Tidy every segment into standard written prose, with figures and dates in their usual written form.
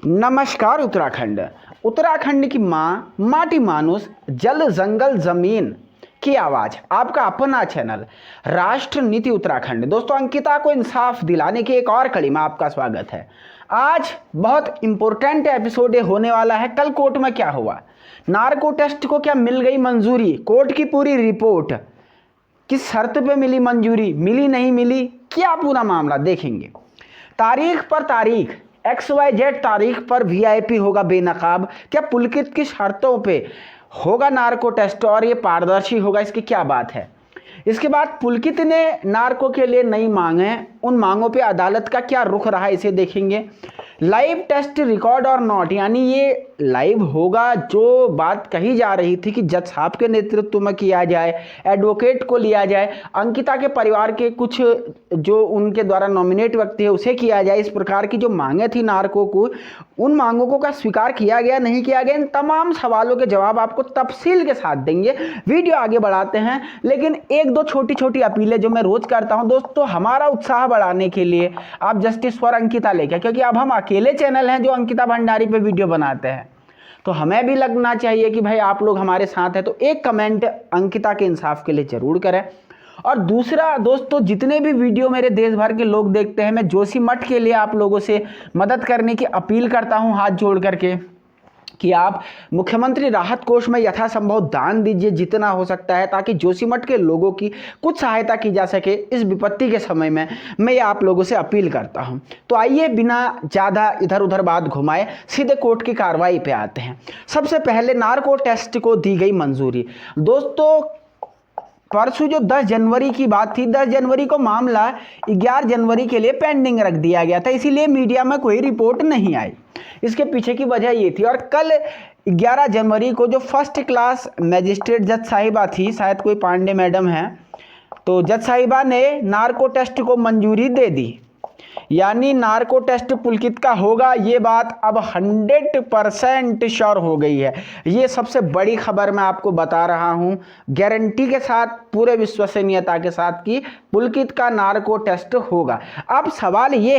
नमस्कार उत्तराखंड। उत्तराखंड की माँ, माटी मानुस, जल जंगल जमीन की आवाज़, आपका अपना चैनल राष्ट्र नीति उत्तराखंड। दोस्तों, अंकिता को इंसाफ दिलाने की एक और कड़ी में आपका स्वागत है। आज बहुत इंपॉर्टेंट एपिसोड होने वाला है। कल कोर्ट में क्या हुआ, नार्को टेस्ट को क्या मिल गई मंजूरी, कोर्ट की पूरी रिपोर्ट, किस शर्त पे मिली मंजूरी, मिली नहीं मिली, क्या पूरा मामला देखेंगे। तारीख पर तारीख, XYZ तारीख पर VIP होगा बेनकाब। क्या पुलकित की शर्तों पे होगा नार्को टेस्ट और ये पारदर्शी होगा, इसकी क्या बात है। इसके बाद पुलकित ने नार्को के लिए नई मांगे, उन मांगों पे अदालत का क्या रुख रहा, इसे देखेंगे। लाइव टेस्ट रिकॉर्ड और नॉट, यानी ये लाइव होगा। जो बात कही जा रही थी कि जज साहब के नेतृत्व में किया जाए, एडवोकेट को लिया जाए, अंकिता के परिवार के कुछ जो उनके द्वारा नॉमिनेट व्यक्ति है उसे किया जाए, इस प्रकार की जो मांगे थी नार्को को, उन मांगों को क्या स्वीकार किया गया, नहीं किया गया, इन तमाम सवालों के जवाब आपको तफसील के साथ देंगे। वीडियो आगे बढ़ाते हैं, लेकिन एक दो छोटी छोटी अपीलें जो मैं रोज करता हूं दोस्तों, हमारा उत्साह बढ़ाने के लिए आप जस्टिस फॉर अंकिता लेकर, क्योंकि अब हम अकेले चैनल हैं जो अंकिता भंडारी पे वीडियो बनाते हैं, तो हमें भी लगना चाहिए कि भाई आप लोग हमारे साथ हैं। तो एक कमेंट अंकिता के इंसाफ के लिए जरूर करें। और दूसरा दोस्तों, जितने भी वीडियो मेरे देश भर के लोग देखते हैं, मैं जोशीमठ के लिए आप लोगों से मदद करने की अपील करता हूं हाथ जोड़ करके कि आप मुख्यमंत्री राहत कोष में यथासंभव दान दीजिए जितना हो सकता है, ताकि जोशीमठ के लोगों की कुछ सहायता की जा सके इस विपत्ति के समय में। मैं ये आप लोगों से अपील करता हूं। तो आइए बिना ज़्यादा इधर उधर बात घुमाए सीधे कोर्ट की कार्रवाई पे आते हैं। सबसे पहले नार्को टेस्ट को दी गई मंजूरी। दोस्तों, परसों जो 10 जनवरी की बात थी, 10 जनवरी को मामला 11 जनवरी के लिए पेंडिंग रख दिया गया था, इसीलिए मीडिया में कोई रिपोर्ट नहीं आई। इसके पीछे की वजह ये थी। और कल 11 जनवरी को जो फर्स्ट क्लास मजिस्ट्रेट जज साहिबा थी, शायद कोई पांडे मैडम है, तो जज साहिबा ने नार्को टेस्ट को मंजूरी दे दी, यानी नार्को टेस्ट पुलकित का होगा। ये बात अब 100% श्योर हो गई है। ये सबसे बड़ी खबर मैं आपको बता रहा हूं गारंटी के साथ, पूरे विश्वसनीयता के साथ कि पुलकित का नार्को टेस्ट होगा। अब सवाल ये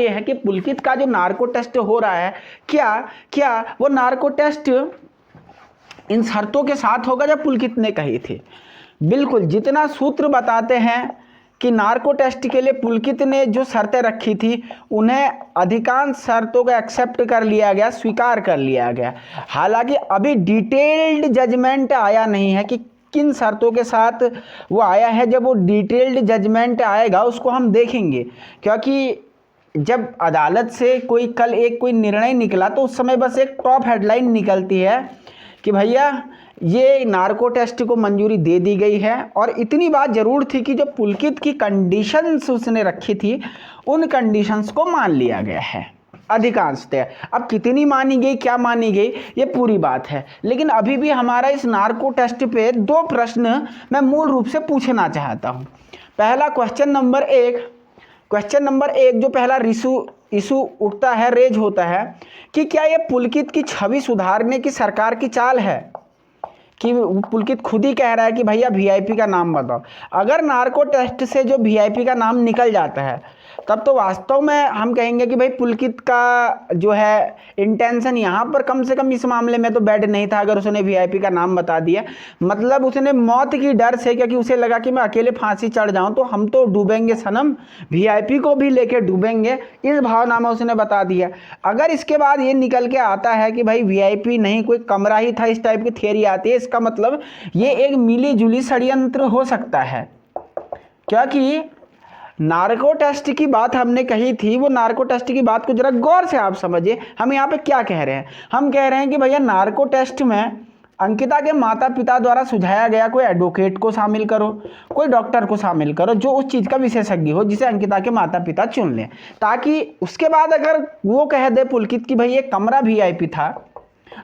है कि पुलकित का जो नार्को टेस्ट हो रहा है, क्या वो नार्को टेस्ट इन शर्तों के साथ होगा जो पुलकित ने कही थी। बिल्कुल, जितना सूत्र बताते हैं कि नार्को टेस्ट के लिए पुलकित ने जो शर्तें रखी थी, उन्हें अधिकांश शर्तों को एक्सेप्ट कर लिया गया, स्वीकार कर लिया गया। हालांकि अभी डिटेल्ड जजमेंट आया नहीं है कि किन शर्तों के साथ वो आया है। जब वो डिटेल्ड जजमेंट आएगा उसको हम देखेंगे, क्योंकि जब अदालत से कोई निर्णय निकला तो उस समय बस एक टॉप हेडलाइन निकलती है कि भैया ये नार्को टेस्ट को मंजूरी दे दी गई है। और इतनी बात जरूर थी कि जो पुलकित की कंडीशंस उसने रखी थी, उन कंडीशंस को मान लिया गया है अधिकांशतः। अब कितनी मानी गई, क्या मानी गई, ये पूरी बात है। लेकिन अभी भी हमारा इस नार्को टेस्ट पे 2 प्रश्न मैं मूल रूप से पूछना चाहता हूँ। पहला क्वेश्चन नंबर एक जो पहला इशू उठता है, रेज होता है कि क्या ये पुलकित की छवि सुधारने की सरकार की चाल है, कि पुलकित खुद ही कह रहा है कि भैया VIP का नाम बताओ। अगर नार्को टेस्ट से जो VIP का नाम निकल जाता है, तब तो वास्तव में हम कहेंगे कि भाई पुलकित का जो है इंटेंशन यहाँ पर कम से कम इस मामले में तो बैड नहीं था। अगर उसने VIP का नाम बता दिया, मतलब उसने मौत की डर से, क्योंकि उसे लगा कि मैं अकेले फांसी चढ़ जाऊँ तो हम तो डूबेंगे सनम, VIP को भी लेके डूबेंगे, इस भावना में उसने बता दिया। अगर इसके बाद ये निकल के आता है कि भाई VIP नहीं, कोई कमरा ही था, इस टाइप की थियरी आती है, इसका मतलब ये एक मिली जुली षड्यंत्र हो सकता है। क्योंकि नार्को टेस्ट की बात हमने कही थी, वो नार्को टेस्ट की बात को जरा गौर से आप समझिए। हम यहाँ पे क्या कह रहे हैं, हम कह रहे हैं कि भैया नार्को टेस्ट में अंकिता के माता पिता द्वारा सुझाया गया कोई एडवोकेट को शामिल करो, कोई डॉक्टर को शामिल करो जो उस चीज़ का विशेषज्ञ हो, जिसे अंकिता के माता पिता चुन लें, ताकि उसके बाद अगर वो कह दे पुलकित की भाई ये कमरा VIP था,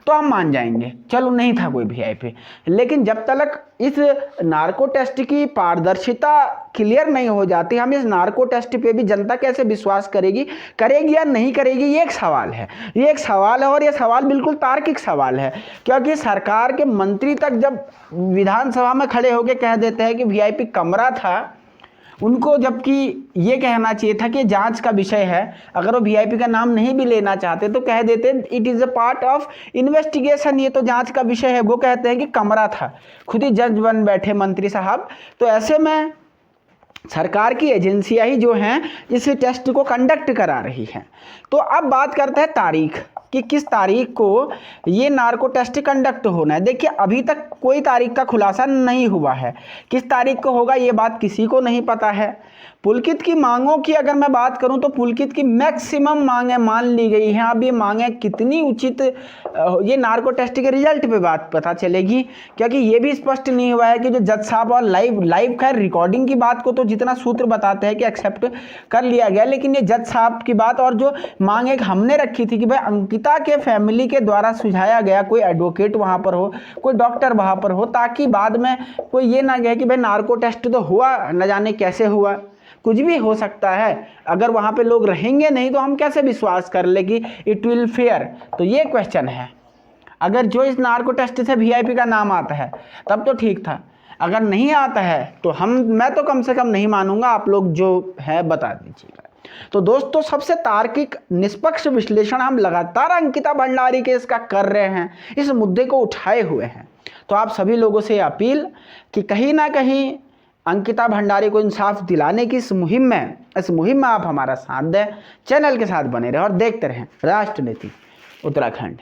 तो हम मान जाएंगे चलो नहीं था कोई VIP। लेकिन जब तक इस नार्को टेस्ट की पारदर्शिता क्लियर नहीं हो जाती, हम इस नार्को टेस्ट पे भी जनता कैसे विश्वास करेगी या नहीं करेगी, ये एक सवाल है। और ये सवाल बिल्कुल तार्किक सवाल है, क्योंकि सरकार के मंत्री तक जब विधानसभा में खड़े होकर कह देते हैं कि VIP कमरा था, उनको जबकि ये कहना चाहिए था कि जांच का विषय है, अगर वो वीआईपी का नाम नहीं भी लेना चाहते तो कह देते it is a part of investigation, ये तो जांच का विषय है। वो कहते हैं कि कमरा था, खुद ही जज बन बैठे मंत्री साहब। तो ऐसे में सरकार की एजेंसियां ही जो हैं इस टेस्ट को कंडक्ट करा रही हैं। तो अब बात करते हैं तारीख कि किस तारीख को ये नार्को टेस्ट कंडक्ट होना है। देखिए अभी तक कोई तारीख का खुलासा नहीं हुआ है, किस तारीख को होगा ये बात किसी को नहीं पता है। पुलकित की मांगों की अगर मैं बात करूं तो पुलकित की मैक्सिमम मांगें मान ली गई हैं। अब ये मांगें कितनी उचित ये नार्को टेस्ट के रिजल्ट पे बात पता चलेगी, क्योंकि ये भी स्पष्ट नहीं हुआ है कि जो जज साहब और लाइव खैर रिकॉर्डिंग की बात को तो जितना सूत्र बताते हैं कि एक्सेप्ट कर लिया गया, लेकिन ये जज साहब की बात और जो मांग एक हमने रखी थी कि भाई अंकिता के फैमिली के द्वारा सुझाया गया कोई एडवोकेट वहाँ पर हो, कोई डॉक्टर वहाँ पर हो, ताकि बाद में कोई ये ना कहे कि भाई नार्को टेस्ट तो हुआ, न जाने कैसे हुआ, कुछ भी हो सकता है। अगर वहाँ पे लोग रहेंगे नहीं तो हम कैसे विश्वास कर ले कि इट विल फेयर। तो ये क्वेश्चन है। अगर जो इस नार्को टेस्ट से वीआईपी का नाम आता है तब तो ठीक था, अगर नहीं आता है तो मैं तो कम से कम नहीं मानूंगा, आप लोग जो है बता दीजिएगा। तो दोस्तों सबसे तार्किक निष्पक्ष विश्लेषण हम लगातार अंकिता भंडारी केस का कर रहे हैं, इस मुद्दे को उठाए हुए हैं। तो आप सभी लोगों से अपील कि कहीं ना कहीं अंकिता भंडारी को इंसाफ दिलाने की इस मुहिम में आप हमारा साथ दें, चैनल के साथ बने रहें और देखते रहें राष्ट्रनीति उत्तराखंड।